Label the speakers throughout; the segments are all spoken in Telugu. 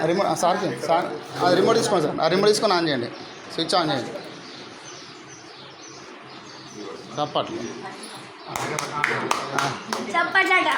Speaker 1: రిమోట్ సార్కి సార్ అది రిమోట్ తీసుకోండి సార్. ఆ రిమోట్ తీసుకొని ఆన్ చేయండి, స్విచ్ ఆన్ చేయండి. చప్పట్లు
Speaker 2: చప్పట్లట.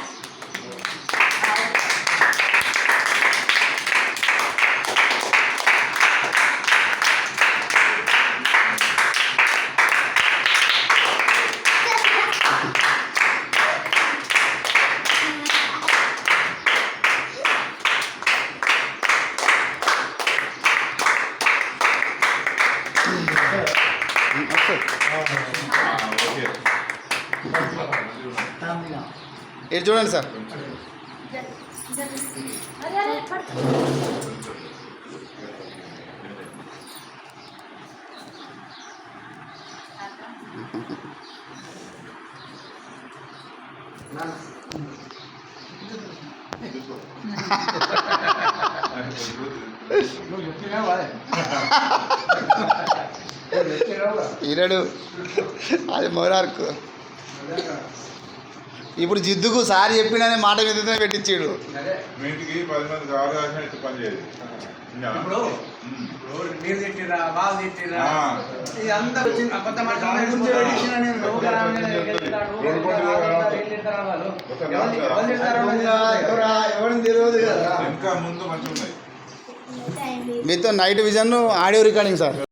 Speaker 1: ఇది చూడండి సార్. ఈరడు అది మొరార్కు ఇప్పుడు జిద్దుకు సారి చెప్పిననే మాట మీద పెట్టించాడు.
Speaker 3: ఇంటికి 10 మంది కావాలి ఎట్టు పని చేయదు.
Speaker 4: ఇప్పుడు మీరు తిట్టిరా బాగా తిట్టిరా ఇదంతా వచ్చింది కొత్త
Speaker 3: ఇంకా ముందు మంచిగా ఉన్నాయి.
Speaker 1: మీతో night vision audio recording sir.